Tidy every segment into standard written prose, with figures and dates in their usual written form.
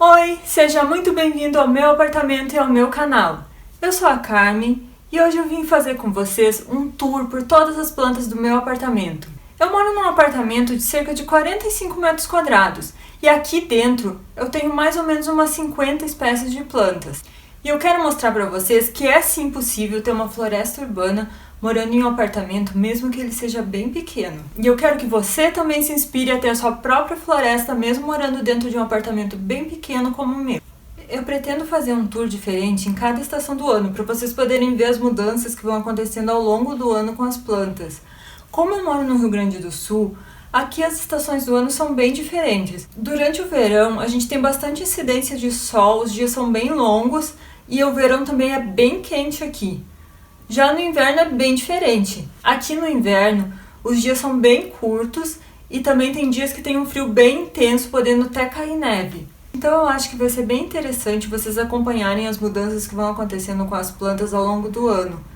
Oi, seja muito bem-vindo ao meu apartamento e ao meu canal. Eu sou a Carmen e hoje eu vim fazer com vocês um tour por todas as plantas do meu apartamento. Eu moro num apartamento de cerca de 45 metros quadrados e aqui dentro eu tenho mais ou menos umas 50 espécies de plantas. E eu quero mostrar para vocês que é sim possível ter uma floresta urbana morando em um apartamento, mesmo que ele seja bem pequeno. E eu quero que você também se inspire a ter a sua própria floresta, mesmo morando dentro de um apartamento bem pequeno como o meu. Eu pretendo fazer um tour diferente em cada estação do ano, para vocês poderem ver as mudanças que vão acontecendo ao longo do ano com as plantas. Como eu moro no Rio Grande do Sul, aqui as estações do ano são bem diferentes. Durante o verão, a gente tem bastante incidência de sol, os dias são bem longos e o verão também é bem quente aqui. Já no inverno é bem diferente. Aqui no inverno, os dias são bem curtos e também tem dias que tem um frio bem intenso, podendo até cair neve. Então eu acho que vai ser bem interessante vocês acompanharem as mudanças que vão acontecendo com as plantas ao longo do ano.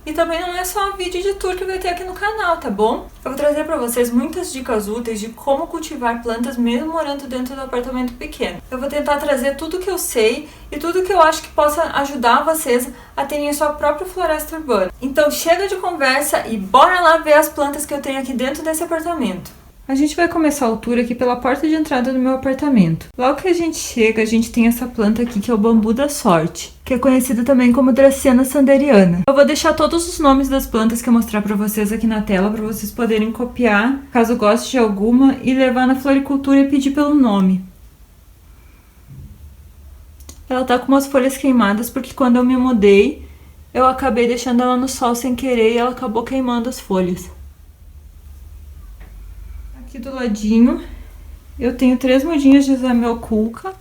E também não é só um vídeo de tour que vai ter aqui no canal, tá bom? Eu vou trazer pra vocês muitas dicas úteis de como cultivar plantas mesmo morando dentro do apartamento pequeno. Eu vou tentar trazer tudo que eu sei e tudo que eu acho que possa ajudar vocês a terem a sua própria floresta urbana. Então chega de conversa e bora lá ver as plantas que eu tenho aqui dentro desse apartamento. A gente vai começar o tour aqui pela porta de entrada do meu apartamento. Logo que a gente chega, a gente tem essa planta aqui que é o bambu da sorte, que é conhecida também como Dracaena sanderiana. Eu vou deixar todos os nomes das plantas que eu mostrar pra vocês aqui na tela, pra vocês poderem copiar, caso goste de alguma, e levar na floricultura e pedir pelo nome. Ela tá com umas folhas queimadas porque quando eu me mudei, eu acabei deixando ela no sol sem querer e ela acabou queimando as folhas. Aqui do ladinho, eu tenho 3 mudinhas de zamioculca.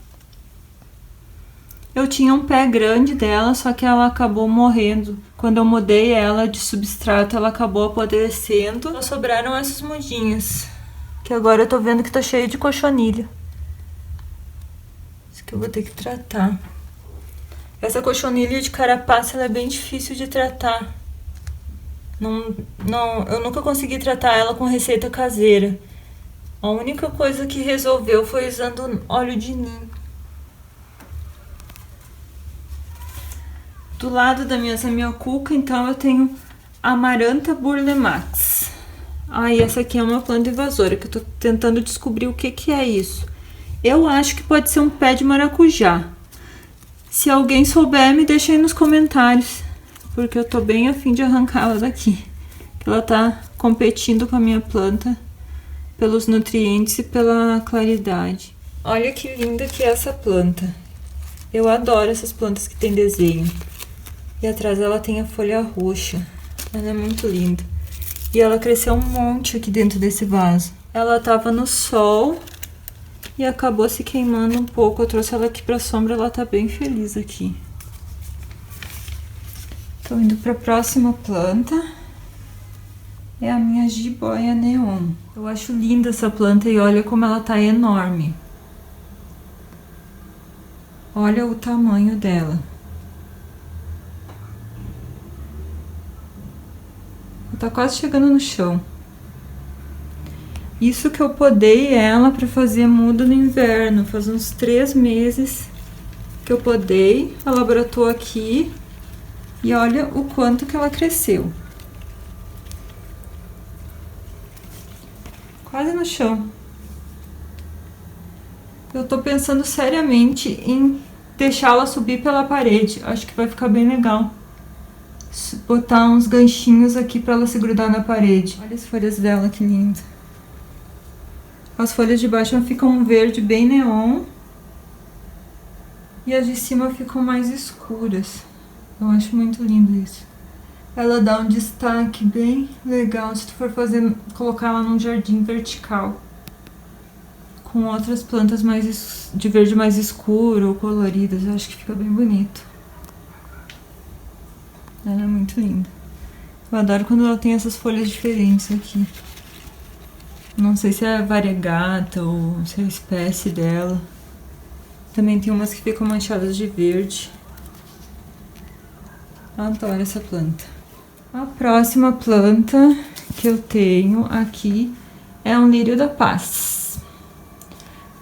Eu tinha um pé grande dela, só que ela acabou morrendo. Quando eu mudei ela de substrato, ela acabou apodrecendo. Só sobraram essas mudinhas, que agora eu tô vendo que tá cheio de cochonilha. Isso que eu vou ter que tratar. Essa cochonilha de carapaça, ela é bem difícil de tratar. Eu nunca consegui tratar ela com receita caseira. A única coisa que resolveu foi usando óleo de nim. Do lado da minha zamioculca, então, eu tenho Amaranta burlemax. E essa aqui é uma planta invasora, que eu tô tentando descobrir o que é isso. Eu acho que pode ser um pé de maracujá. Se alguém souber, me deixa aí nos comentários, porque eu tô bem afim de arrancá-la daqui. Ela tá competindo com a minha planta pelos nutrientes e pela claridade. Olha que linda que é essa planta. Eu adoro essas plantas que tem desenho. E atrás ela tem a folha roxa. Ela é muito linda. E ela cresceu um monte aqui dentro desse vaso. Ela tava no sol e acabou se queimando um pouco. Eu trouxe ela aqui pra sombra, ela tá bem feliz aqui. Tô indo pra próxima planta. É a minha jiboia neon. Eu acho linda essa planta e olha como ela tá enorme. Olha o tamanho dela. Ela tá quase chegando no chão. Isso que eu podei ela pra fazer muda no inverno. Faz uns 3 meses que eu podei. Ela brotou aqui. E olha o quanto que ela cresceu. Quase no chão. Eu tô pensando seriamente em deixá-la subir pela parede. Acho que vai ficar bem legal. Botar uns ganchinhos aqui pra ela se grudar na parede. Olha as folhas dela, que lindo. As folhas de baixo ficam um verde bem neon. E as de cima ficam mais escuras. Eu acho muito lindo isso. Ela dá um destaque bem legal se tu for colocar ela num jardim vertical. Com outras plantas de verde mais escuro ou coloridas. Eu acho que fica bem bonito. Ela é muito linda. Eu adoro quando ela tem essas folhas diferentes aqui. Não sei se é a variegata ou se é a espécie dela. Também tem umas que ficam manchadas de verde. Adoro essa planta. A próxima planta que eu tenho aqui é um lírio da paz.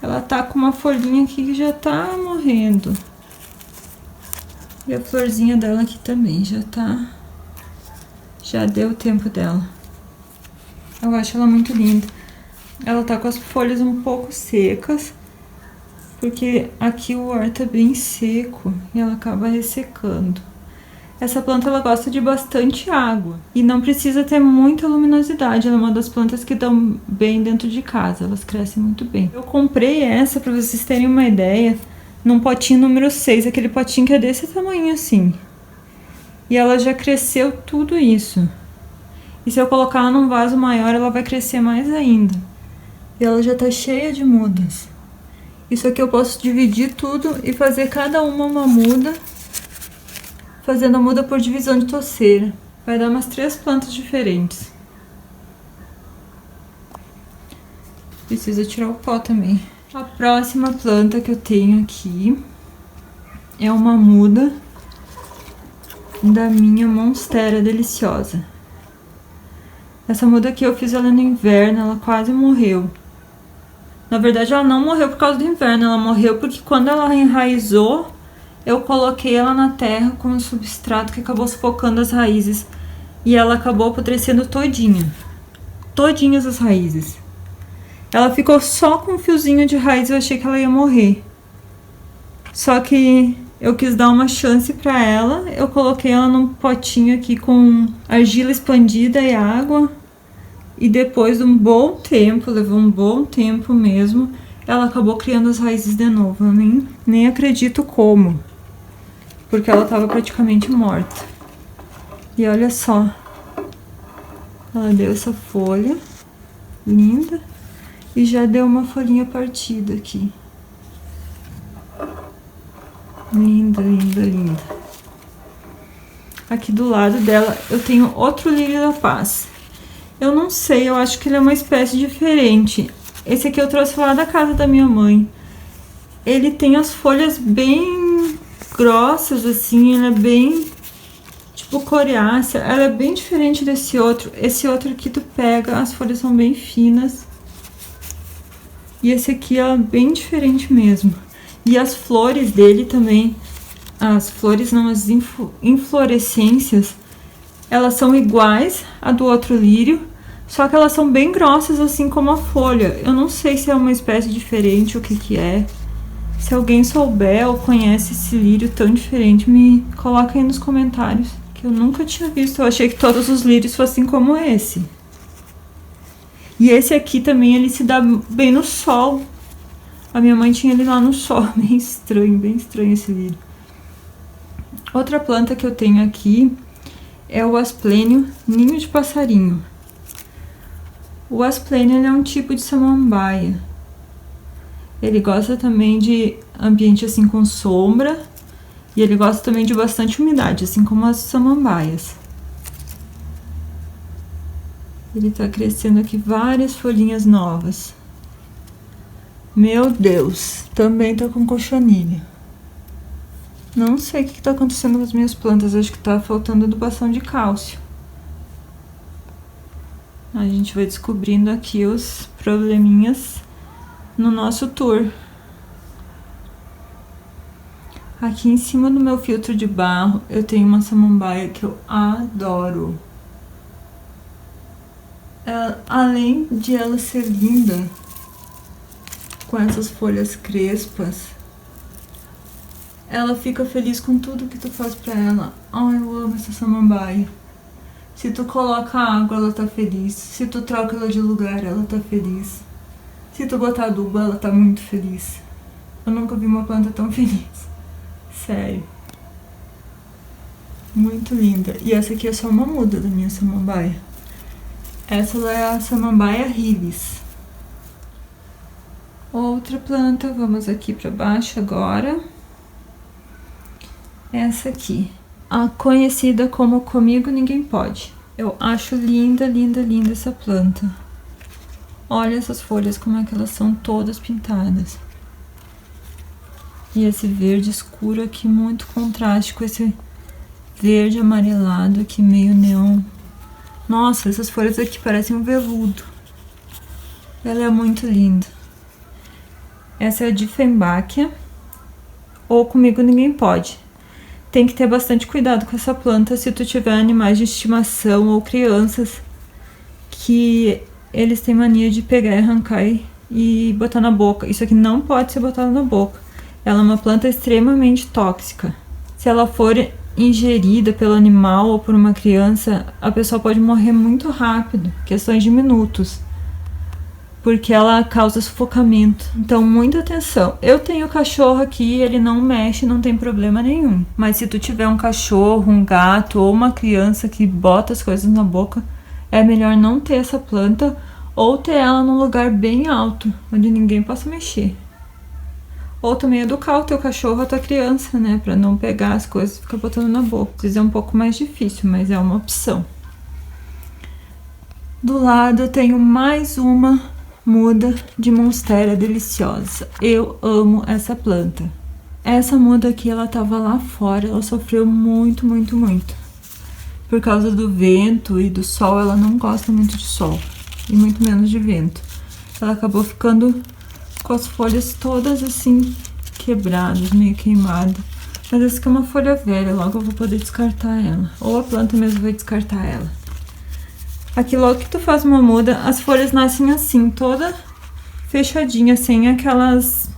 Ela tá com uma folhinha aqui que já tá morrendo. E a florzinha dela aqui também já tá... Já deu o tempo dela. Eu acho ela muito linda. Ela tá com as folhas um pouco secas, porque aqui o ar tá bem seco e ela acaba ressecando. Essa planta ela gosta de bastante água e não precisa ter muita luminosidade. Ela é uma das plantas que dão bem dentro de casa, elas crescem muito bem. Eu comprei essa, para vocês terem uma ideia, num potinho número 6, aquele potinho que é desse tamanho assim. E ela já cresceu tudo isso. E se eu colocar ela num vaso maior, ela vai crescer mais ainda. E ela já tá cheia de mudas. Isso aqui eu posso dividir tudo e fazer cada uma muda, fazendo a muda por divisão de toceira. Vai dar umas 3 plantas diferentes. Precisa tirar o pó também. A próxima planta que eu tenho aqui é uma muda da minha Monstera Deliciosa. Essa muda aqui eu fiz ela no inverno, ela quase morreu. Na verdade ela não morreu por causa do inverno, ela morreu porque quando ela enraizou, eu coloquei ela na terra com um substrato que acabou sufocando as raízes. E ela acabou apodrecendo todinha. Todinhas as raízes. Ela ficou só com um fiozinho de raiz e eu achei que ela ia morrer. Só que eu quis dar uma chance pra ela. Eu coloquei ela num potinho aqui com argila expandida e água. E depois de um bom tempo, levou um bom tempo mesmo, ela acabou criando as raízes de novo. Eu nem acredito como. Porque ela tava praticamente morta. E olha só. Ela deu essa folha. Linda. E já deu uma folhinha partida aqui. Linda, linda, linda. Aqui do lado dela eu tenho outro lírio da paz. Eu não sei, eu acho que ele é uma espécie diferente. Esse aqui eu trouxe lá da casa da minha mãe. Ele tem as folhas bem grossas, assim, ele é bem tipo coriácea. Ela é bem diferente desse outro. Esse outro aqui tu pega, as folhas são bem finas. E esse aqui é bem diferente mesmo. E as flores dele também, as flores não, as inflorescências, elas são iguais à do outro lírio, só que elas são bem grossas, assim como a folha. Eu não sei se é uma espécie diferente, o que que é. Se alguém souber ou conhece esse lírio tão diferente, me coloca aí nos comentários, que eu nunca tinha visto. Eu achei que todos os lírios fossem como esse. E esse aqui também, ele se dá bem no sol. A minha mãe tinha ele lá no sol, bem estranho esse lírio. Outra planta que eu tenho aqui é o asplênio ninho de passarinho. O asplênio ele é um tipo de samambaia. Ele gosta também de ambiente assim com sombra. E ele gosta também de bastante umidade, assim como as samambaias. Ele tá crescendo aqui várias folhinhas novas. Meu Deus, também tá com cochonilha. Não sei o que tá acontecendo com as minhas plantas, acho que tá faltando adubação de cálcio. A gente vai descobrindo aqui os probleminhas no nosso tour. Aqui em cima do meu filtro de barro, eu tenho uma samambaia que eu adoro. Além de ela ser linda, com essas folhas crespas, ela fica feliz com tudo que tu faz pra ela. Ai, eu amo essa samambaia. Se tu coloca água, ela tá feliz. Se tu troca ela de lugar, ela tá feliz. Se tu botar adubo, ela tá muito feliz. Eu nunca vi uma planta tão feliz. Sério. Muito linda. E essa aqui é só uma muda da minha samambaia. Essa é a samambaia Rilis. Outra planta, vamos aqui pra baixo agora. Essa aqui, a conhecida como Comigo Ninguém Pode. Eu acho linda, linda, linda essa planta. Olha essas folhas como é que elas são todas pintadas. E esse verde escuro aqui, muito contraste com esse verde amarelado aqui, meio neon. Nossa, essas folhas aqui parecem um veludo. Ela é muito linda. Essa é a Dieffenbachia, ou Comigo Ninguém Pode. Tem que ter bastante cuidado com essa planta se tu tiver animais de estimação ou crianças que eles têm mania de pegar e arrancar e botar na boca. Isso aqui não pode ser botado na boca. Ela é uma planta extremamente tóxica. Se ela for ingerida pelo animal ou por uma criança, a pessoa pode morrer muito rápido, questões de minutos, porque ela causa sufocamento. Então, muita atenção. Eu tenho cachorro aqui, ele não mexe, não tem problema nenhum. Mas se tu tiver um cachorro, um gato ou uma criança que bota as coisas na boca, é melhor não ter essa planta ou ter ela num lugar bem alto, onde ninguém possa mexer. Ou também educar o teu cachorro ou a tua criança, né? Pra não pegar as coisas e ficar botando na boca. Às vezes é um pouco mais difícil, mas é uma opção. Do lado eu tenho mais uma muda de monstera deliciosa. Eu amo essa planta. Essa muda aqui, ela tava lá fora. Ela sofreu muito, muito, muito. Por causa do vento e do sol, ela não gosta muito de sol. E muito menos de vento. Ela acabou ficando com as folhas todas assim quebradas, meio queimada. Mas essa aqui é uma folha velha, logo eu vou poder descartar ela. Ou a planta mesmo vai descartar ela. Aqui logo que tu faz uma muda, as folhas nascem assim, toda fechadinha, sem aquelas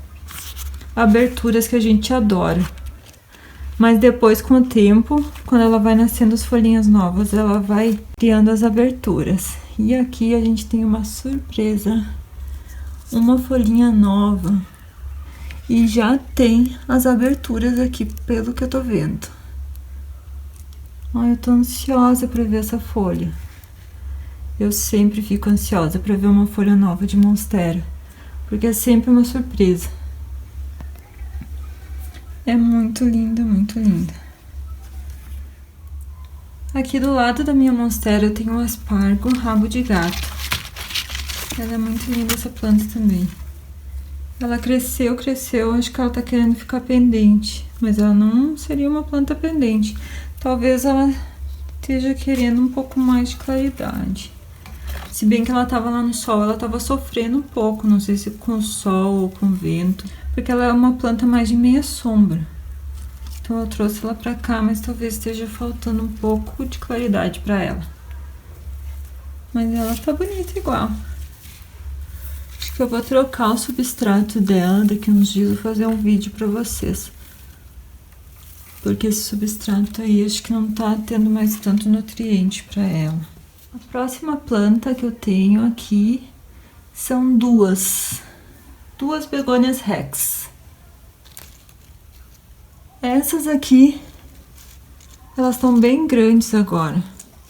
aberturas que a gente adora. Mas depois, com o tempo, quando ela vai nascendo as folhinhas novas, ela vai criando as aberturas. E aqui a gente tem uma surpresa. Uma folhinha nova e já tem as aberturas aqui, pelo que eu tô vendo. Ai, eu tô ansiosa pra ver essa folha. Eu sempre fico ansiosa pra ver uma folha nova de monstera, porque é sempre uma surpresa. É muito linda, muito linda. Aqui do lado da minha monstera eu tenho um aspargo rabo de gato. Ela é muito linda, essa planta também. Ela cresceu, acho que ela tá querendo ficar pendente. Mas ela não seria uma planta pendente. Talvez ela esteja querendo um pouco mais de claridade. Se bem que ela tava lá no sol, ela tava sofrendo um pouco. Não sei se com o sol ou com o vento. Porque ela é uma planta mais de meia sombra. Então eu trouxe ela pra cá, mas talvez esteja faltando um pouco de claridade pra ela. Mas ela tá bonita igual. Acho que eu vou trocar o substrato dela, daqui uns dias eu vou fazer um vídeo pra vocês. Porque esse substrato aí, acho que não tá tendo mais tanto nutriente pra ela. A próxima planta que eu tenho aqui são duas begônias rex. Essas aqui, elas estão bem grandes agora.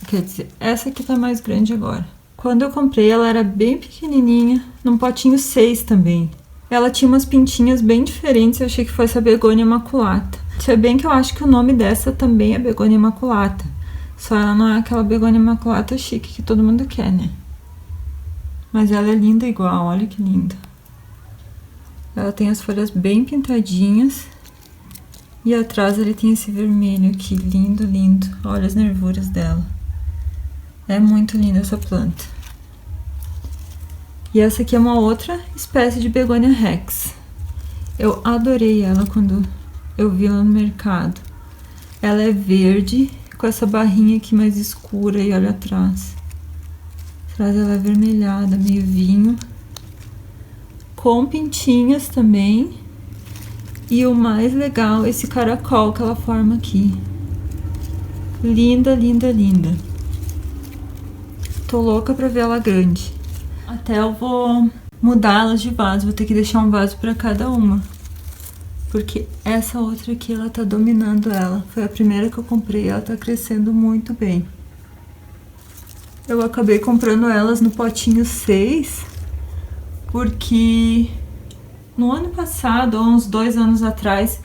Quer dizer, essa aqui tá mais grande agora. Quando eu comprei, ela era bem pequenininha, num potinho 6 também. Ela tinha umas pintinhas bem diferentes, eu achei que fosse a begônia imaculata. Se bem que eu acho que o nome dessa também é begônia imaculata. Só ela não é aquela begônia imaculata chique que todo mundo quer, né? Mas ela é linda igual, olha que linda. Ela tem as folhas bem pintadinhas. E atrás ele tem esse vermelho aqui, lindo, lindo. Olha as nervuras dela. É muito linda essa planta. E essa aqui é uma outra espécie de begônia rex. Eu adorei ela quando eu vi ela no mercado. Ela é verde, com essa barrinha aqui mais escura e olha atrás. Atrás ela é avermelhada, meio vinho. Com pintinhas também. E o mais legal, esse caracol que ela forma aqui. Linda, linda, linda. Tô louca pra ver ela grande. Até eu vou mudar elas de vaso, vou ter que deixar um vaso pra cada uma. Porque essa outra aqui, ela tá dominando ela. Foi a primeira que eu comprei, ela tá crescendo muito bem. Eu acabei comprando elas no potinho 6, porque no ano passado, ou uns 2 anos atrás,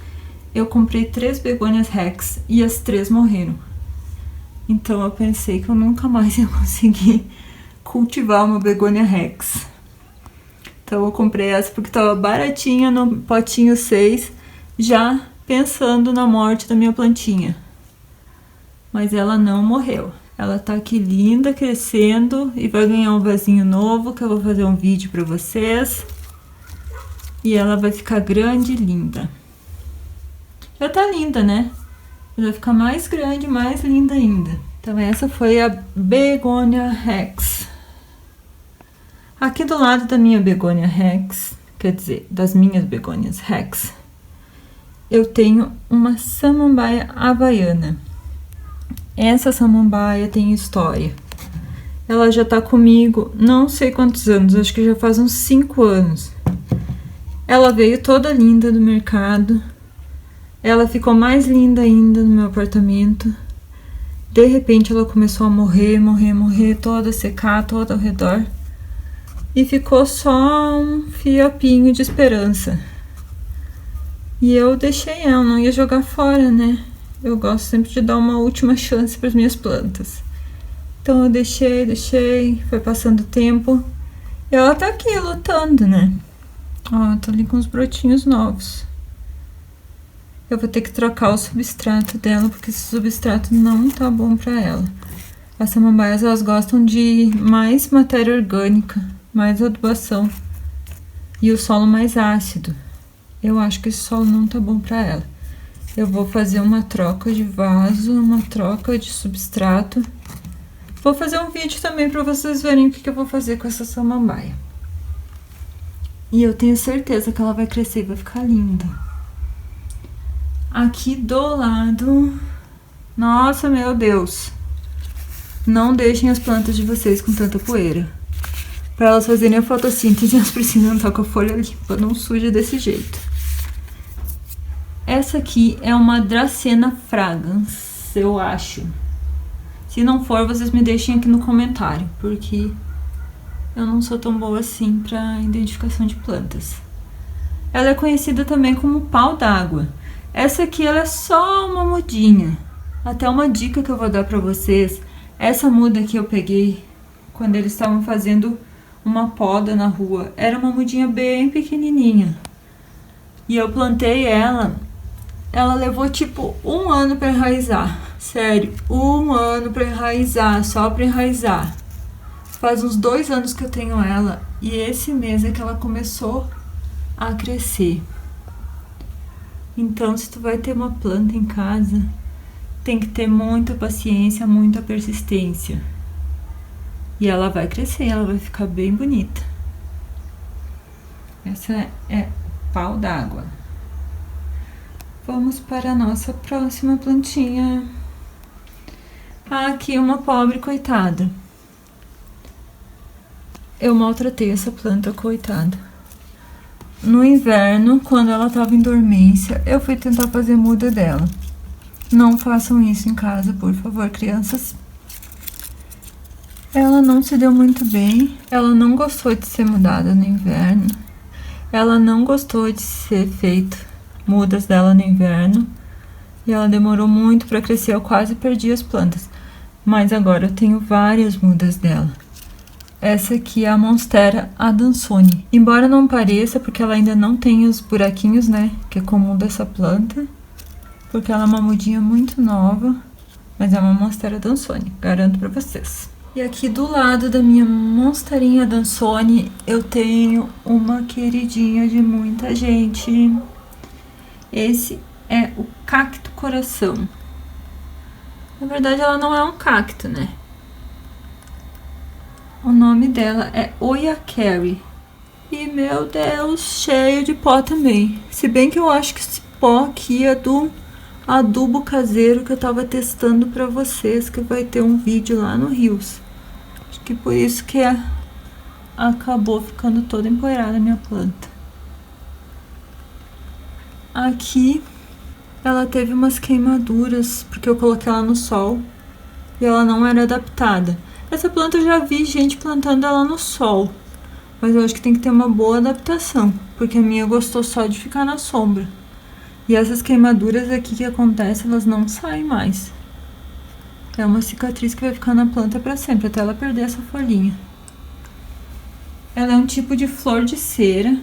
eu comprei 3 begônias rex e as 3 morreram. Então eu pensei que eu nunca mais ia conseguir cultivar uma begônia rex. Então eu comprei essa porque tava baratinha no potinho 6, já pensando na morte da minha plantinha. Mas ela não morreu. Ela tá aqui linda, crescendo e vai ganhar um vasinho novo que eu vou fazer um vídeo pra vocês. E ela vai ficar grande e linda. Já tá linda, né? Vai ficar mais grande, mais linda ainda. Então essa foi a Begonia Rex. Aqui do lado da minha Begonia Rex, quer dizer, das minhas Begonias Rex, eu tenho uma samambaia havaiana. Essa samambaia tem história. Ela já tá comigo não sei quantos anos, acho que já faz uns 5 anos. Ela veio toda linda do mercado. Ela ficou mais linda ainda no meu apartamento. De repente ela começou a morrer, toda secar, toda ao redor. E ficou só um fiapinho de esperança. E eu deixei ela, não ia jogar fora, né? Eu gosto sempre de dar uma última chance para as minhas plantas. Então eu deixei, foi passando o tempo. E ela tá aqui lutando, né? Ó, tá ali com os brotinhos novos. Eu vou ter que trocar o substrato dela, porque esse substrato não tá bom pra ela. As samambaias, elas gostam de mais matéria orgânica, mais adubação. E o solo mais ácido. Eu acho que esse solo não tá bom pra ela. Eu vou fazer uma troca de vaso, uma troca de substrato. Vou fazer um vídeo também pra vocês verem o que eu vou fazer com essa samambaia. E eu tenho certeza que ela vai crescer e vai ficar linda. Aqui do lado... Nossa, meu Deus! Não deixem as plantas de vocês com tanta poeira. Para elas fazerem a fotossíntese, elas precisam estar com a folha limpa, não suja desse jeito. Essa aqui é uma Dracena fragans, eu acho. Se não for, vocês me deixem aqui no comentário, porque eu não sou tão boa assim para identificação de plantas. Ela é conhecida também como pau d'água. Essa aqui ela é só uma mudinha. Até uma dica que eu vou dar para vocês. Essa muda que eu peguei quando eles estavam fazendo uma poda na rua. Era uma mudinha bem pequenininha. E eu plantei ela. Ela levou tipo 1 ano para enraizar. Sério, 1 ano para enraizar, só para enraizar. Faz uns 2 anos que eu tenho ela. E esse mês é que ela começou a crescer. Então, se tu vai ter uma planta em casa, tem que ter muita paciência, muita persistência. E ela vai crescer, ela vai ficar bem bonita. Essa é pau d'água. Vamos para a nossa próxima plantinha. Aqui uma pobre coitada. Eu maltratei essa planta, coitada. No inverno, quando ela estava em dormência, eu fui tentar fazer muda dela. Não façam isso em casa, por favor, crianças. Ela não se deu muito bem. Ela não gostou de ser mudada no inverno. Ela não gostou de ser feito mudas dela no inverno. E ela demorou muito para crescer, eu quase perdi as plantas. Mas agora eu tenho várias mudas dela. Essa aqui é a Monstera adansoni. Embora não pareça, porque ela ainda não tem os buraquinhos, né? Que é comum dessa planta. Porque ela é uma mudinha muito nova. Mas é uma Monstera adansoni, garanto pra vocês. E aqui do lado da minha Monsterinha adansoni, eu tenho uma queridinha de muita gente. Esse é o cacto coração. Na verdade, ela não é um cacto, né? O nome dela é Oya Carry. E, meu Deus, cheio de pó também. Se bem que eu acho que esse pó aqui é do adubo caseiro que eu tava testando pra vocês, que vai ter um vídeo lá no Rios. Acho que por isso que acabou ficando toda empoeirada a minha planta. Aqui, ela teve umas queimaduras, porque eu coloquei ela no sol e ela não era adaptada. Essa planta eu já vi gente plantando ela no sol, mas eu acho que tem que ter uma boa adaptação, porque a minha gostou só de ficar na sombra. E essas queimaduras aqui que acontecem, elas não saem mais. É uma cicatriz que vai ficar na planta para sempre, até ela perder essa folhinha. Ela é um tipo de flor de cera.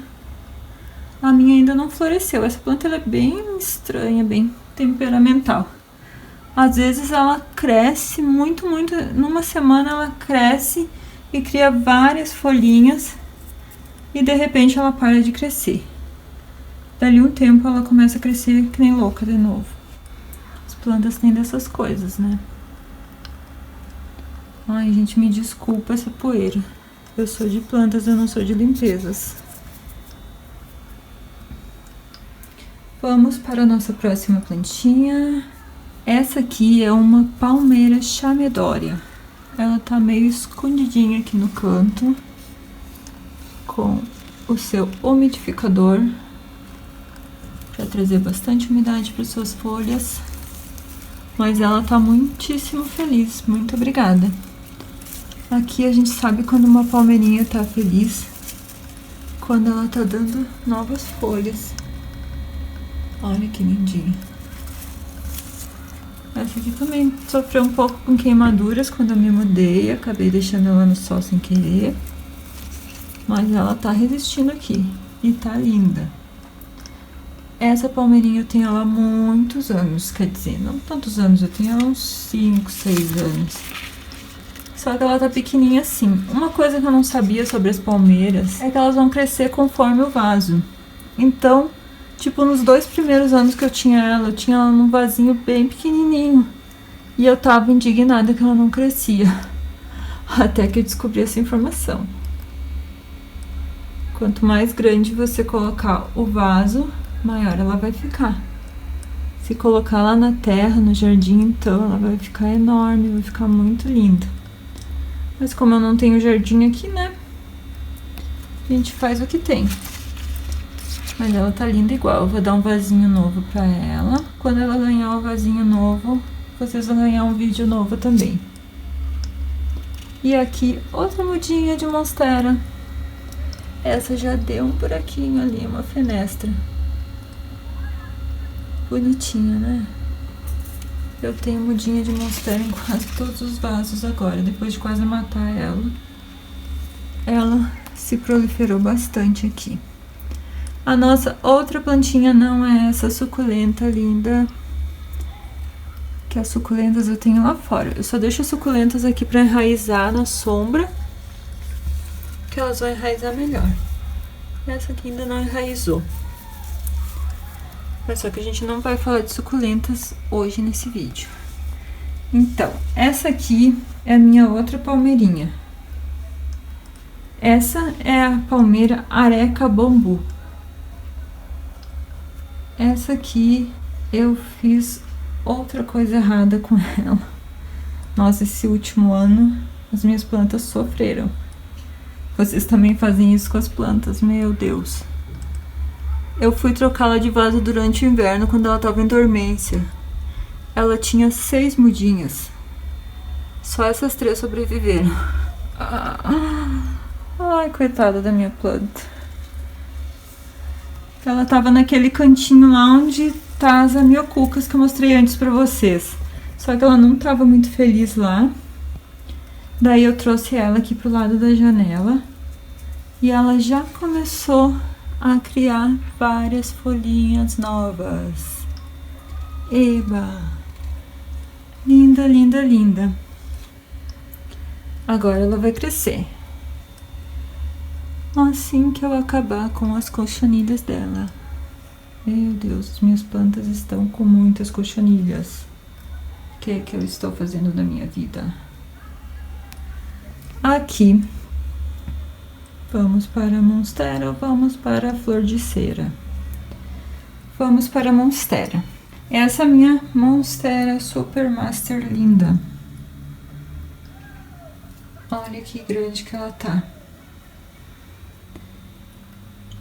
A minha ainda não floresceu. Essa planta ela é bem estranha, bem temperamental. Às vezes ela cresce muito. Numa semana ela cresce e cria várias folhinhas. E de repente ela para de crescer. Dali um tempo ela começa a crescer que nem louca de novo. As plantas têm dessas coisas, né? Ai, gente, me desculpa essa poeira. Eu sou de plantas, eu não sou de limpezas. Vamos para a nossa próxima plantinha. Essa aqui é uma palmeira chamedória. Ela tá meio escondidinha aqui no canto, com o seu umidificador, para trazer bastante umidade para suas folhas. Mas ela tá muitíssimo feliz, muito obrigada. Aqui a gente sabe quando uma palmeirinha tá feliz, quando ela tá dando novas folhas. Olha que lindinha. Essa aqui também sofreu um pouco com queimaduras quando eu me mudei. Acabei deixando ela no sol sem querer. Mas ela tá resistindo aqui. E tá linda. Essa palmeirinha eu tenho ela há muitos anos. Quer dizer, não tantos anos. Eu tenho ela há uns 5, 6 anos. Só que ela tá pequenininha assim. Uma coisa que eu não sabia sobre as palmeiras é que elas vão crescer conforme o vaso. Então, tipo, nos 2 primeiros anos que eu tinha ela num vasinho bem pequenininho. E eu tava indignada que ela não crescia. Até que eu descobri essa informação. Quanto mais grande você colocar o vaso, maior ela vai ficar. Se colocar lá na terra, no jardim, então ela vai ficar enorme, vai ficar muito linda. Mas como eu não tenho jardim aqui, né? A gente faz o que tem. Mas ela tá linda igual. Eu vou dar um vasinho novo pra ela. Quando ela ganhar o vasinho novo, vocês vão ganhar um vídeo novo também. E aqui, outra mudinha de monstera. Essa já deu um buraquinho ali, uma fenestra. Bonitinha, né? Eu tenho mudinha de monstera em quase todos os vasos agora. Depois de quase matar ela, ela se proliferou bastante aqui. A nossa outra plantinha não é essa suculenta linda, que as suculentas eu tenho lá fora. Eu só deixo as suculentas aqui pra enraizar na sombra, que elas vão enraizar melhor. Essa aqui ainda não enraizou. Mas só que a gente não vai falar de suculentas hoje nesse vídeo. Então, essa aqui é a minha outra palmeirinha. Essa é a palmeira areca bambu. Essa aqui eu fiz outra coisa errada com ela. Nossa, esse último ano as minhas plantas sofreram. Vocês também fazem isso com as plantas, meu Deus. Eu fui trocá-la de vaso durante o inverno, quando ela estava em dormência. Ela tinha 6 mudinhas. Só essas 3 sobreviveram. Ai, coitada da minha planta. Ela estava naquele cantinho lá onde tá as amiocucas que eu mostrei antes pra vocês. Só que ela não estava muito feliz lá. Daí eu trouxe ela aqui pro lado da janela. E ela já começou a criar várias folhinhas novas. Eba! Linda, linda, linda. Agora ela vai crescer. Assim que eu acabar com as cochonilhas dela. Meu Deus, as minhas plantas estão com muitas cochonilhas. O que é que eu estou fazendo na minha vida? Aqui. Vamos para a monstera ou vamos para a flor de cera? Vamos para a monstera. Essa é a minha monstera super master linda. Olha que grande que ela tá.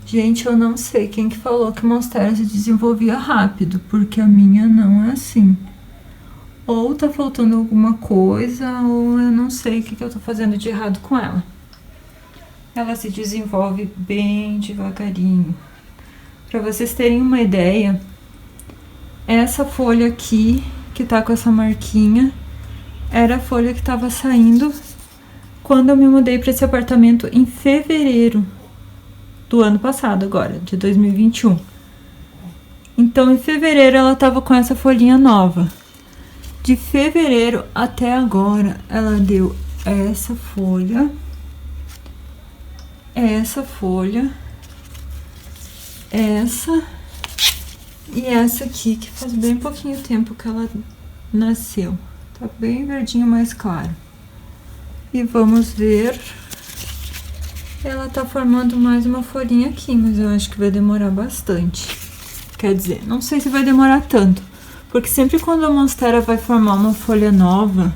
Gente, eu não sei quem que falou que monstera se desenvolvia rápido, porque a minha não é assim. Ou tá faltando alguma coisa, ou eu não sei o que eu tô fazendo de errado com ela. Ela se desenvolve bem devagarinho. Para vocês terem uma ideia, essa folha aqui, que tá com essa marquinha, era a folha que tava saindo quando eu me mudei para esse apartamento em fevereiro do ano passado agora, de 2021. Então, em fevereiro ela tava com essa folhinha nova. De fevereiro até agora, ela deu essa folha, essa, E essa aqui, que faz bem pouquinho tempo que ela nasceu. Tá bem verdinho, mais claro. E vamos ver. Ela tá formando mais uma folhinha aqui, mas eu acho que vai demorar bastante. Quer dizer, não sei se vai demorar tanto. Porque sempre quando a monstera vai formar uma folha nova,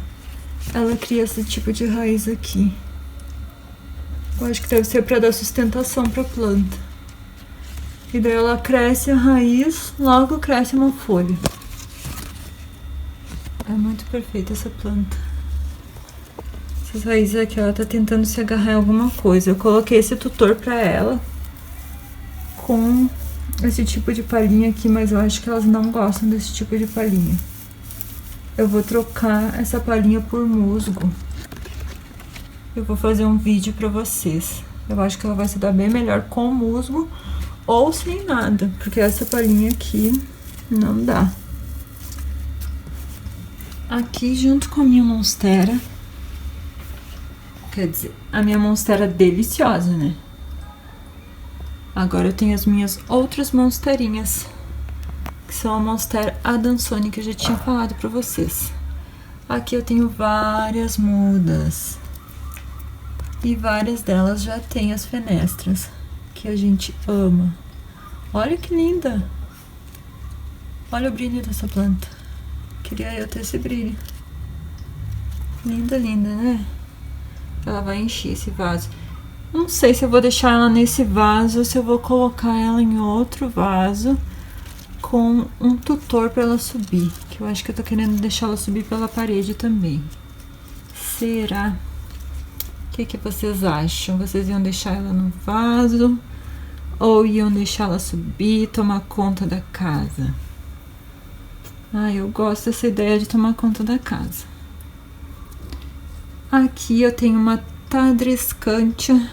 ela cria esse tipo de raiz aqui. Eu acho que deve ser para dar sustentação para a planta. E daí ela cresce a raiz, logo cresce uma folha. É muito perfeita essa planta. Essas raízes aqui, ela tá tentando se agarrar em alguma coisa. Eu coloquei esse tutor para ela com esse tipo de palhinha aqui, mas eu acho que elas não gostam desse tipo de palhinha. Eu vou trocar essa palhinha por musgo. Eu vou fazer um vídeo pra vocês. Eu acho que ela vai se dar bem melhor com musgo ou sem nada, porque essa palhinha aqui não dá. Aqui junto com a minha monstera, quer dizer, a minha monstera deliciosa, né? Agora eu tenho as minhas outras monsterinhas, que são a monstera Adansonii, que eu já tinha falado pra vocês. Aqui eu tenho várias mudas. E várias delas já tem as fenestras, que a gente ama. Olha que linda! Olha o brilho dessa planta. Queria eu ter esse brilho. Linda, linda, né? Ela vai encher esse vaso. Não sei se eu vou deixar ela nesse vaso ou se eu vou colocar ela em outro vaso com um tutor para ela subir. Que eu acho que eu tô querendo deixar ela subir pela parede também. Será? O que vocês acham? Vocês iam deixar ela no vaso ou iam deixar ela subir e tomar conta da casa? Ah, eu gosto dessa ideia de tomar conta da casa. Aqui eu tenho uma Tadriscantia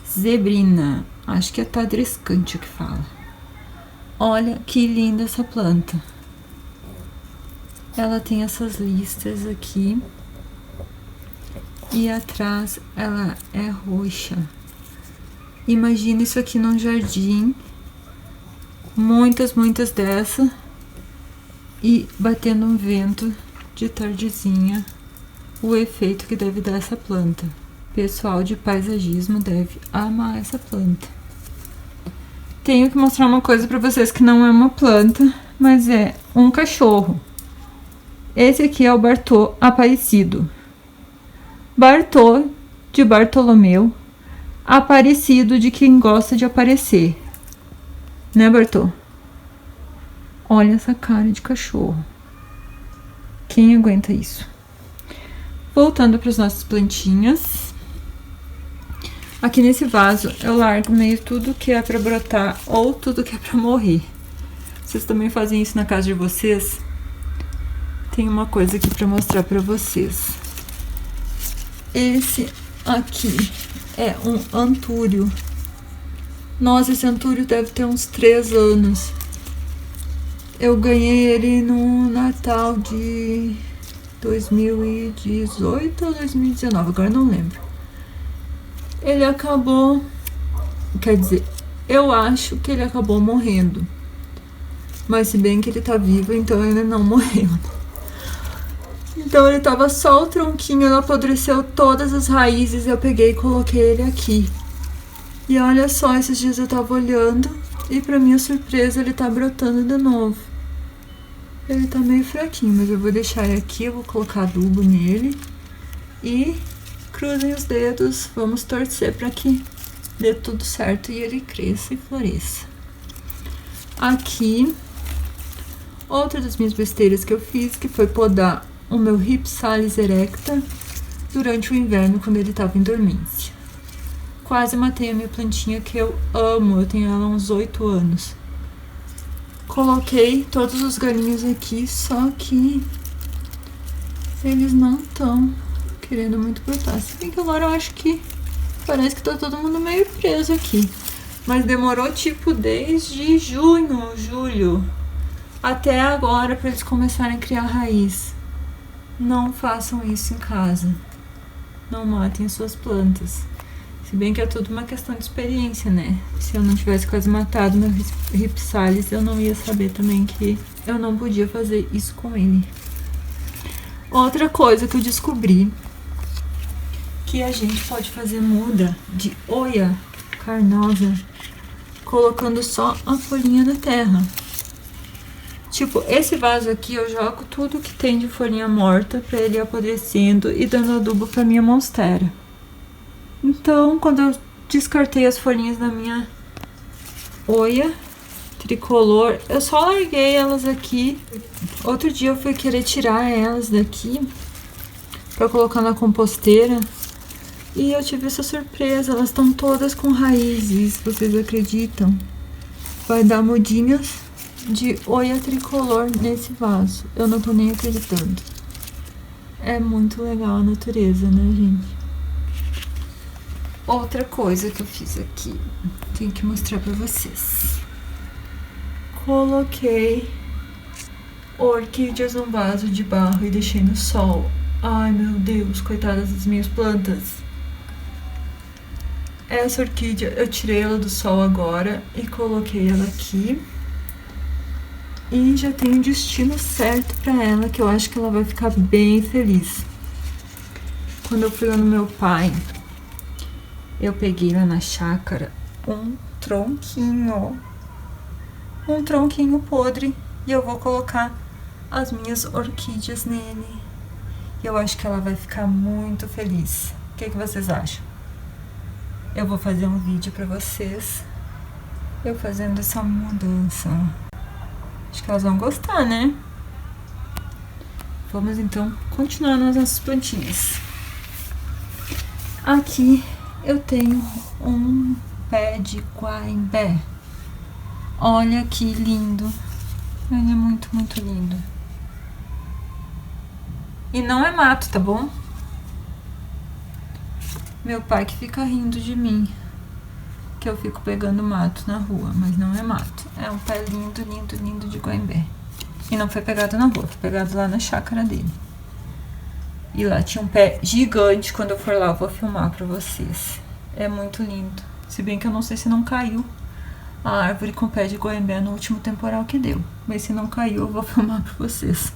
zebrina. Acho que é Tadriscantia que fala. Olha que linda essa planta. Ela tem essas listras aqui. E atrás ela é roxa. Imagina isso aqui num jardim. Muitas dessa. E batendo um vento de tardezinha. O efeito que deve dar essa planta. Pessoal de paisagismo deve amar essa planta. Tenho que mostrar uma coisa pra vocês que não é uma planta, mas é um cachorro. Esse aqui é o Bartô Aparecido. Bartô, de Bartolomeu, Aparecido, de quem gosta de aparecer. Né, Bartô? Olha essa cara de cachorro. Quem aguenta isso? Voltando para as nossas plantinhas. Aqui nesse vaso eu largo meio tudo que é para brotar ou tudo que é para morrer. Vocês também fazem isso na casa de vocês? Tem uma coisa aqui para mostrar para vocês. Esse aqui é um antúrio. Nossa, esse antúrio deve ter uns 3 anos. Eu ganhei ele no Natal de 2018 ou 2019, agora não lembro. Ele acabou... Quer dizer, eu acho que ele acabou morrendo. Mas se bem que ele tá vivo, então ele não morreu. Então ele tava só o tronquinho, ele apodreceu todas as raízes, eu peguei e coloquei ele aqui. E olha só, esses dias eu tava olhando e pra minha surpresa ele tá brotando de novo. Ele tá meio fraquinho, mas eu vou deixar ele aqui, eu vou colocar adubo nele. E cruzem os dedos, vamos torcer pra que dê tudo certo e ele cresça e floresça. Aqui, outra das minhas besteiras que eu fiz, que foi podar o meu Rhipsalis erecta durante o inverno, quando ele estava em dormência. Quase matei a minha plantinha que eu amo, eu tenho ela há uns 8 anos. Coloquei todos os galinhos aqui, só que eles não estão querendo muito brotar. Se bem que agora eu acho que parece que tá todo mundo meio preso aqui. Mas demorou tipo desde junho, julho, até agora para eles começarem a criar raiz. Não façam isso em casa. Não matem as suas plantas. Se bem que é tudo uma questão de experiência, né? Se eu não tivesse quase matado meu Ripsalis, eu não ia saber também que eu não podia fazer isso com ele. Outra coisa que eu descobri, que a gente pode fazer muda de oia carnosa colocando só a folhinha na terra. Tipo, esse vaso aqui eu jogo tudo que tem de folhinha morta pra ele ir apodrecendo e dando adubo pra minha monstera. Então, quando eu descartei as folhinhas da minha oia tricolor, eu só larguei elas aqui. Outro dia eu fui querer tirar elas daqui pra colocar na composteira e eu tive essa surpresa. Elas estão todas com raízes, vocês acreditam? Vai dar mudinhas de oia tricolor nesse vaso. Eu não tô nem acreditando. É muito legal a natureza, né, gente? Outra coisa que eu fiz aqui, tenho que mostrar pra vocês. Coloquei orquídeas num vaso de barro e deixei no sol. Ai, meu Deus, coitadas das minhas plantas. Essa orquídea, eu tirei ela do sol agora e coloquei ela aqui. E já tem um destino certo pra ela, que eu acho que ela vai ficar bem feliz. Quando eu fui lá no meu pai, eu peguei lá na chácara um tronquinho podre, e eu vou colocar as minhas orquídeas nele. E eu acho que ela vai ficar muito feliz. O que vocês acham? Eu vou fazer um vídeo pra vocês, eu fazendo essa mudança. Acho que elas vão gostar, né? Vamos então continuar nas nossas plantinhas. Aqui eu tenho um pé de guaimbé. Olha que lindo. Ele é muito, muito lindo. E não é mato, tá bom? Meu pai que fica rindo de mim, que eu fico pegando mato na rua, mas não é mato. É um pé lindo, lindo, lindo de guaimbé. E não foi pegado na rua, foi pegado lá na chácara dele. E lá tinha um pé gigante. Quando eu for lá eu vou filmar pra vocês. É muito lindo. Se bem que eu não sei se não caiu a árvore com pé de guaimbé no último temporal que deu. Mas se não caiu eu vou filmar pra vocês.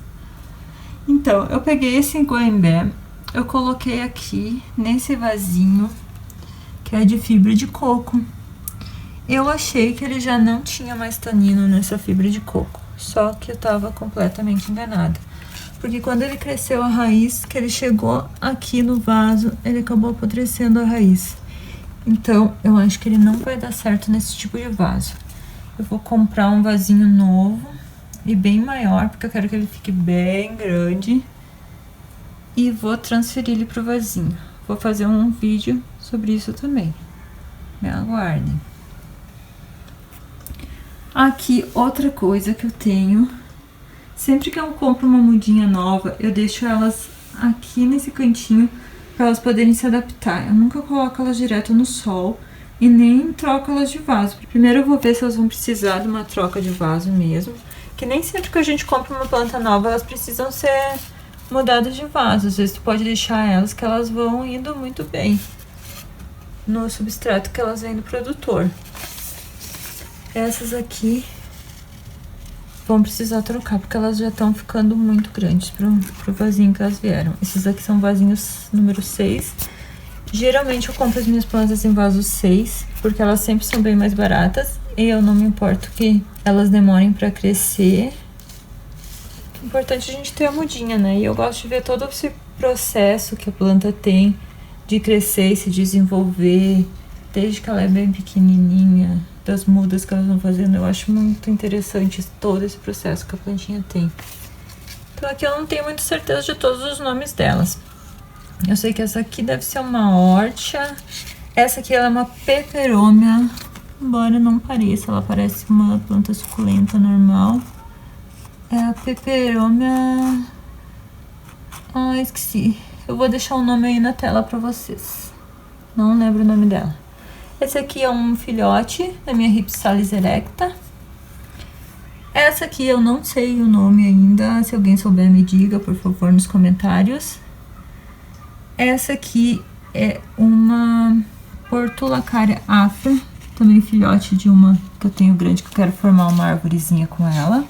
Então, eu peguei esse guaimbé, eu coloquei aqui nesse vasinho, que é de fibra de coco. Eu achei que ele já não tinha mais tanino nessa fibra de coco. Só que eu tava completamente enganada. Porque quando ele cresceu a raiz, que ele chegou aqui no vaso, ele acabou apodrecendo a raiz. Então, eu acho que ele não vai dar certo nesse tipo de vaso. Eu vou comprar um vasinho novo e bem maior, porque eu quero que ele fique bem grande. E vou transferir ele pro vasinho. Vou fazer um vídeo sobre isso também. Me aguardem. Aqui, outra coisa que eu tenho. Sempre que eu compro uma mudinha nova, eu deixo elas aqui nesse cantinho para elas poderem se adaptar. Eu nunca coloco elas direto no sol e nem troco elas de vaso. Primeiro eu vou ver se elas vão precisar de uma troca de vaso mesmo. Que nem sempre que a gente compra uma planta nova, elas precisam ser mudadas de vaso. Às vezes tu pode deixar elas que elas vão indo muito bem no substrato que elas vêm do produtor. Essas aqui vão precisar trocar, porque elas já estão ficando muito grandes pro vasinho que elas vieram. Esses aqui são vasinhos número 6. Geralmente eu compro as minhas plantas em vaso 6, porque elas sempre são bem mais baratas. E eu não me importo que elas demorem pra crescer. O importante é a gente ter a mudinha, né? E eu gosto de ver todo esse processo que a planta tem de crescer e se desenvolver, desde que ela é bem pequenininha, das mudas que elas vão fazendo. Eu acho muito interessante todo esse processo que a plantinha tem. Então aqui eu não tenho muita certeza de todos os nomes delas. Eu sei que essa aqui deve ser uma órtia. Essa aqui ela é uma peperômia, embora não pareça, ela parece uma planta suculenta normal. É a peperômia... Ah, esqueci. Eu vou deixar o nome aí na tela pra vocês. Não lembro o nome dela. Esse aqui é um filhote da minha Ripsalis erecta. Essa aqui eu não sei o nome ainda. Se alguém souber, me diga, por favor, nos comentários. Essa aqui é uma Portulacaria afra, também filhote de uma que eu tenho grande, que eu quero formar uma arvorezinha com ela.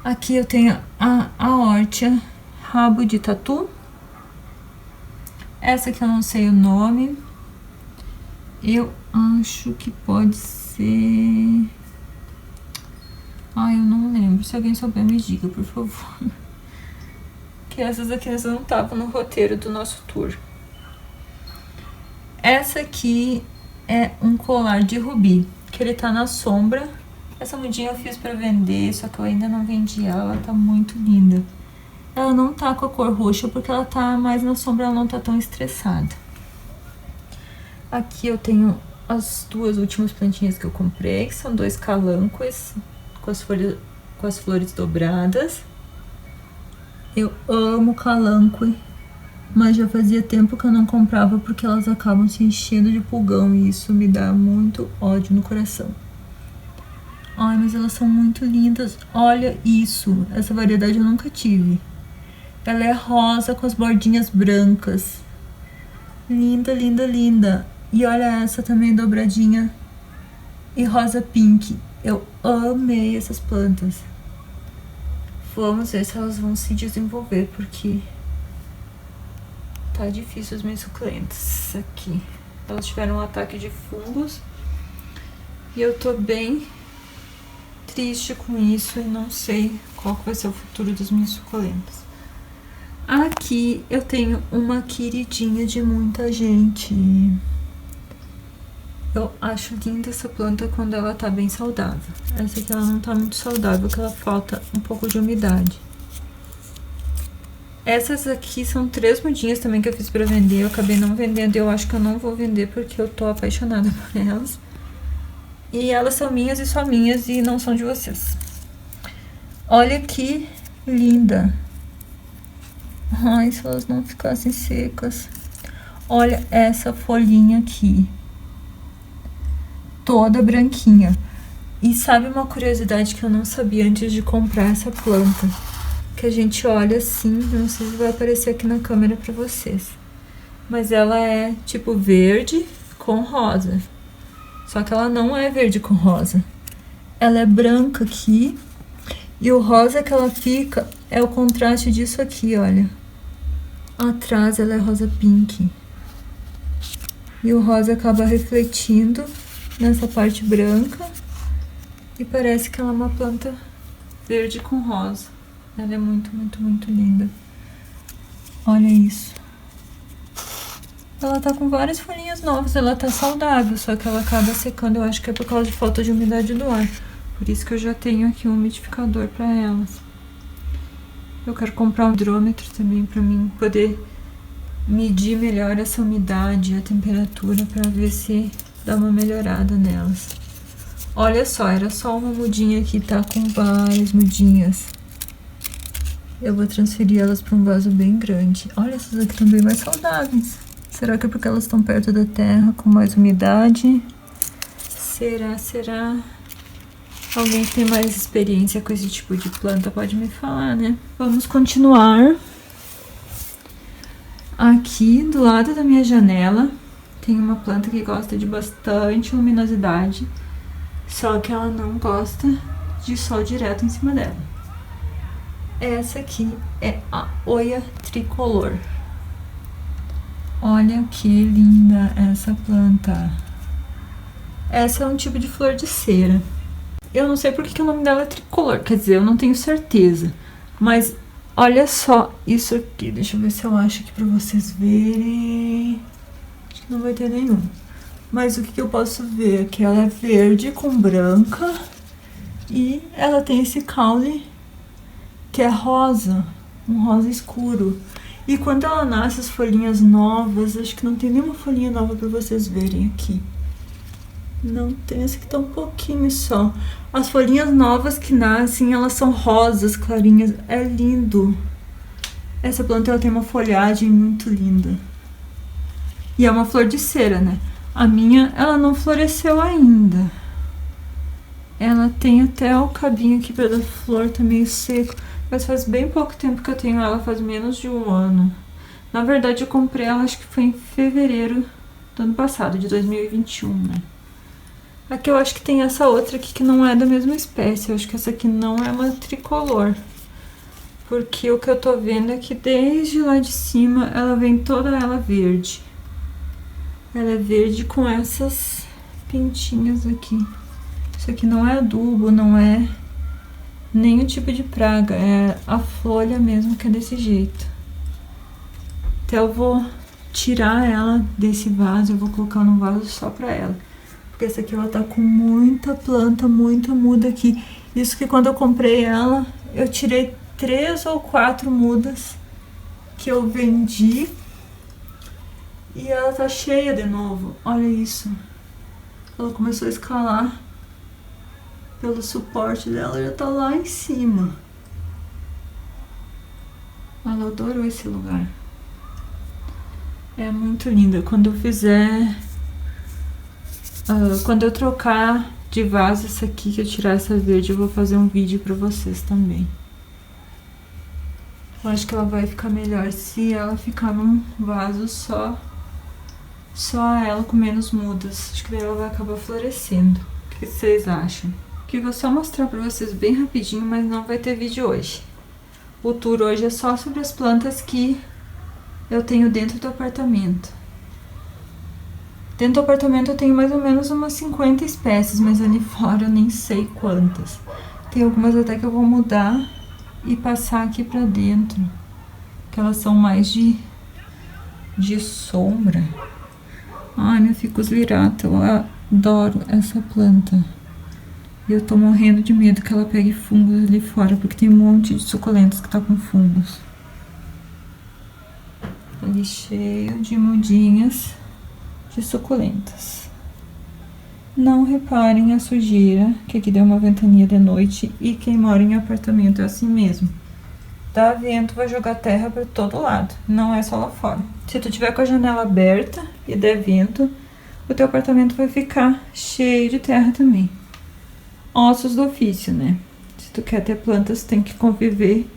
Aqui eu tenho a Hortia rabo de tatu. Essa aqui eu não sei o nome. Eu acho que pode ser... Ai, eu não lembro. Se alguém souber, me diga, por favor. Que essas aqui não estavam no roteiro do nosso tour. Essa aqui é um colar de rubi, que ele tá na sombra. Essa mudinha eu fiz pra vender, só que eu ainda não vendi ela, tá muito linda. Ela não tá com a cor roxa, porque ela tá mais na sombra, ela não tá tão estressada. Aqui eu tenho as duas últimas plantinhas que eu comprei, que são 2 calancos com as flores dobradas. Eu amo calanque, mas já fazia tempo que eu não comprava porque elas acabam se enchendo de pulgão e isso me dá muito ódio no coração. Ai, mas elas são muito lindas. Olha isso, essa variedade eu nunca tive. Ela é rosa com as bordinhas brancas. Linda, linda, linda. E olha essa também dobradinha e rosa pink. Eu amei essas plantas. Vamos ver se elas vão se desenvolver, porque tá difícil as minhas suculentas aqui. Elas tiveram um ataque de fungos e eu tô bem triste com isso e não sei qual que vai ser o futuro das minhas suculentas. Aqui eu tenho uma queridinha de muita gente. Eu acho linda essa planta quando ela tá bem saudável. Essa aqui ela não tá muito saudável, porque ela falta um pouco de umidade. Essas aqui são 3 mudinhas também que eu fiz pra vender. Eu acabei não vendendo e eu acho que eu não vou vender porque eu tô apaixonada por elas. E elas são minhas e só minhas e não são de vocês. Olha que linda. Ai, se elas não ficassem secas. Olha essa folhinha aqui. Toda branquinha. E sabe uma curiosidade que eu não sabia antes de comprar essa planta? Que a gente olha assim, não sei se vai aparecer aqui na câmera pra vocês. Mas ela é tipo verde com rosa. Só que ela não é verde com rosa. Ela é branca aqui. E o rosa que ela fica é o contraste disso aqui, olha. Atrás ela é rosa pink. E o rosa acaba refletindo nessa parte branca e parece que ela é uma planta verde com rosa. Ela é muito, muito, muito linda. Olha isso. Ela tá com várias folhinhas novas, ela tá saudável, só que ela acaba secando, eu acho que é por causa de falta de umidade do ar. Por isso que eu já tenho aqui um umidificador pra elas. Eu quero comprar um hidrômetro também pra mim poder medir melhor essa umidade, a temperatura, pra ver se dá uma melhorada nelas. Olha só, era só uma mudinha aqui, tá com várias mudinhas. Eu vou transferir elas para um vaso bem grande. Olha, essas aqui estão bem mais saudáveis. Será que é porque elas estão perto da terra, com mais umidade? Será? Alguém que tem mais experiência com esse tipo de planta pode me falar, né? Vamos continuar. Aqui, do lado da minha janela, tem uma planta que gosta de bastante luminosidade, só que ela não gosta de sol direto em cima dela. Essa aqui é a Oia tricolor. Olha que linda essa planta. Essa é um tipo de flor de cera. Eu não sei porque que o nome dela é tricolor, quer dizer, eu não tenho certeza. Mas olha só isso aqui, deixa eu ver se eu acho aqui pra vocês verem. Acho que não vai ter nenhum. Mas o que eu posso ver é que ela é verde com branca e ela tem esse caule que é rosa, um rosa escuro. E quando ela nasce, as folhinhas novas, acho que não tem nenhuma folhinha nova pra vocês verem aqui. Não tem, essa aqui tá um pouquinho só. As folhinhas novas que nascem, elas são rosas, clarinhas, é lindo. Essa planta ela tem uma folhagem muito linda. E é uma flor de cera, né? A minha, ela não floresceu ainda. Ela tem até o cabinho aqui pra dar flor, tá meio seco. Mas faz bem pouco tempo que eu tenho ela, faz menos de 1 ano. Na verdade, eu comprei ela, acho que foi em fevereiro do ano passado, de 2021, né? Aqui eu acho que tem essa outra aqui que não é da mesma espécie. Eu acho que essa aqui não é uma tricolor. Porque o que eu tô vendo é que desde lá de cima ela vem toda ela verde. Ela é verde com essas pintinhas aqui. Isso aqui não é adubo, não é nenhum tipo de praga. É a folha mesmo que é desse jeito. Então eu vou tirar ela desse vaso. Eu vou colocar num vaso só pra ela. Porque essa aqui ela tá com muita planta, muita muda aqui. Isso que quando eu comprei ela, eu tirei 3 ou 4 mudas que eu vendi. E ela tá cheia de novo. Olha isso. Ela começou a escalar pelo suporte dela, já tá lá em cima. Ela adorou esse lugar. É muito linda. Quando eu fizer... quando eu trocar de vaso essa aqui, que eu tirar essa verde, eu vou fazer um vídeo pra vocês também. Eu acho que ela vai ficar melhor se ela ficar num vaso só ela com menos mudas. Acho que daí ela vai acabar florescendo. O que vocês acham? Que eu vou só mostrar pra vocês bem rapidinho, mas não vai ter vídeo hoje. O tour hoje é só sobre as plantas que eu tenho dentro do apartamento. Dentro do apartamento eu tenho mais ou menos umas 50 espécies, mas ali fora eu nem sei quantas. Tem algumas até que eu vou mudar e passar aqui pra dentro, que elas são mais de sombra. Ai, meu ficus lirata, eu adoro essa planta. E eu tô morrendo de medo que ela pegue fungos ali fora, porque tem um monte de suculentas que tá com fungos. Ali cheio de mudinhas de suculentas. Não reparem a sujeira, que aqui deu uma ventania de noite e quem mora em apartamento é assim mesmo. Dá vento, vai jogar terra para todo lado, não é só lá fora. Se tu tiver com a janela aberta e der vento, o teu apartamento vai ficar cheio de terra também. Ossos do ofício, né? Se tu quer ter plantas, tem que conviver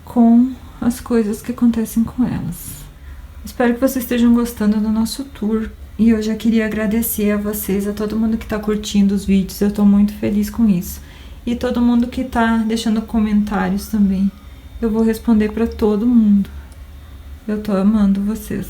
com as coisas que acontecem com elas. Espero que vocês estejam gostando do nosso tour. E eu já queria agradecer a vocês, a todo mundo que tá curtindo os vídeos. Eu tô muito feliz com isso. E todo mundo que tá deixando comentários também. Eu vou responder pra todo mundo. Eu tô amando vocês.